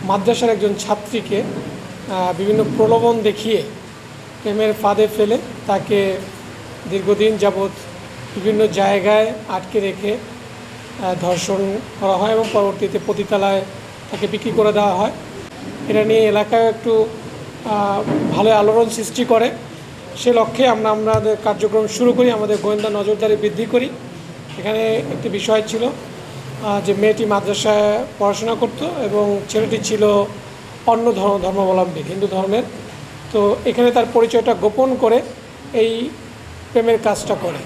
মাদ্রাসার একজন ছাত্রীকে বিভিন্ন প্রলোভন দেখিয়ে প্রেমের ফাঁদে ফেলে তাকে দীর্ঘদিন যাবৎ বিভিন্ন জায়গায় আটকে রেখে ধর্ষণ করা হয় এবং পরবর্তীতে পতিতালয়ে তাকে বিক্রি করে দেওয়া হয়। এটা নিয়ে এলাকায় একটু ভালো আলোড়ন সৃষ্টি করে। সে লক্ষ্যে আমাদের কার্যক্রম শুরু করি, আমাদের গোয়েন্দা নজরদারি বৃদ্ধি করি। এখানে একটি বিষয় ছিল যে মেয়েটি মাদ্রাসায় পড়াশোনা করত এবং ছেলেটি ছিল অন্য ধর্মাবলম্বী, হিন্দু ধর্মের। তো এখানে তার পরিচয়টা গোপন করে এই প্রেমের কাজটা করে।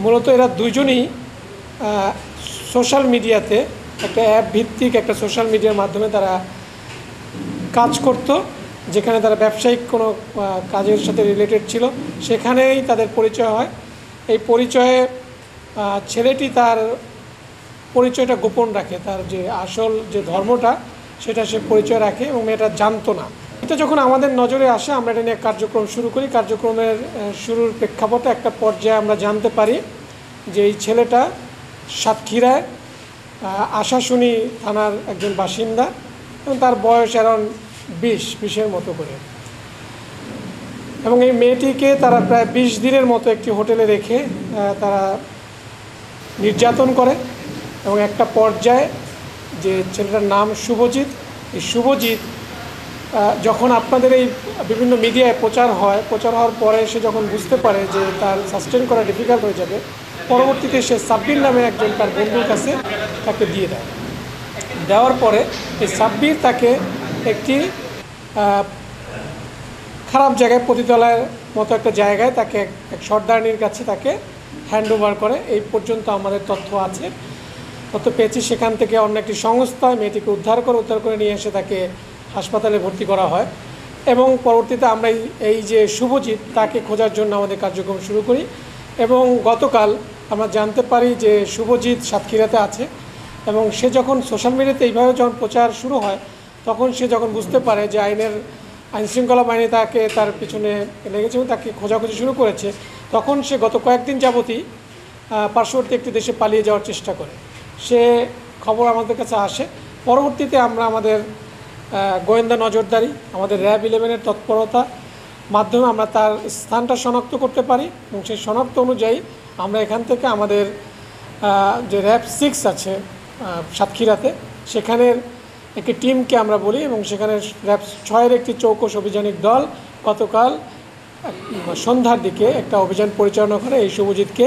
মূলত এরা দুজনই সোশ্যাল মিডিয়াতে একটা অ্যাপ ভিত্তিক একটা সোশ্যাল মিডিয়ার মাধ্যমে তারা কাজ করত, যেখানে তারা ব্যবসায়িক কোনো কাজের সাথে রিলেটেড ছিল। সেখানেই তাদের পরিচয় হয়। এই পরিচয়ে ছেলেটি তার পরিচয়টা গোপন রাখে, তার যে আসল যে ধর্মটা সেটা সে পরিচয় রাখে এবং মেয়েটা জানতো না। এটা যখন আমাদের নজরে আসে আমরা এটা নিয়ে কার্যক্রম শুরু করি। কার্যক্রমের শুরুর প্রেক্ষাপটে একটা পর্যায়ে আমরা জানতে পারি যে এই ছেলেটা সাতক্ষীরায় আশাশুনি থানার একজন বাসিন্দা এবং তার বয়স অ্যারাউন্ড 20-20-এর মতো করে। এবং এই মেয়েটিকে তারা প্রায় 20 দিনের মতো একটি হোটেলে রেখে তারা নির্যাতন করে এবং একটা পর্যায়ে যে ছেলেটার নাম শুভজিৎ, এই শুভজিৎ যখন আপনাদের এই বিভিন্ন মিডিয়ায় প্রচার হওয়ার পরে সে যখন বুঝতে পারে যে তার সাস্টেন করা ডিফিকাল্ট হয়ে যাবে, পরবর্তীতে সে সাব্বির নামে একজন তার বন্ধুর কাছে তাকে দিয়ে দেয়। দেওয়ার পরে এই সাব্বির তাকে একটি খারাপ জায়গায়, পতিতালয়ের মতো একটা জায়গায় তাকে এক সর্দারনির কাছে তাকে হ্যান্ড ওভার করে। এই পর্যন্ত আমাদের তথ্য আছে, তথ্য পেয়েছি। সেখান থেকে অন্য একটি সংস্থা মেয়েটিকে উদ্ধার করে নিয়ে এসে তাকে হাসপাতালে ভর্তি করা হয় এবং পরবর্তীতে আমরা এই যে শুভজিৎ তাকে খোঁজার জন্য আমাদের কার্যক্রম শুরু করি। এবং গতকাল আমরা জানতে পারি যে শুভজিৎ সাতক্ষীরাতে আছে এবং সে যখন সোশ্যাল মিডিয়াতে এইভাবে যখন প্রচার শুরু হয় তখন সে যখন বুঝতে পারে যে আইনশৃঙ্খলা বাহিনী তাকে তার পিছনে লেগেছে এবং তাকে খোঁজাখুঁজি শুরু করেছে, তখন সে গত কয়েকদিন যাবতই পার্শ্ববর্তী একটি দেশে পালিয়ে যাওয়ার চেষ্টা করে। সে খবর আমাদের কাছে আসে। পরবর্তীতে আমরা আমাদের গোয়েন্দা নজরদারি, আমাদের র্যাব 11-এর তৎপরতা মাধ্যমে আমরা তার স্থানটা শনাক্ত করতে পারি এবং সেই শনাক্ত অনুযায়ী আমরা এখান থেকে আমাদের যে র্যাব 6 আছে সাতক্ষীরাতে, সেখানের একটি টিমকে আমরা বলি এবং সেখানে র্যাব 6-এর একটি চৌকস অভিযানিক দল গতকাল সন্ধ্যার দিকে একটা অভিযান পরিচালনা করে এই শুভজিৎকে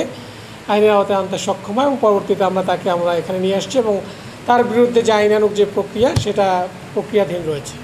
আইনের আওতায় আনতে সক্ষম হয় এবং পরবর্তীতে আমরা এখানে নিয়ে আসছি এবং তার বিরুদ্ধে যে আইনানুগ যে প্রক্রিয়া সেটা প্রক্রিয়াধীন রয়েছে।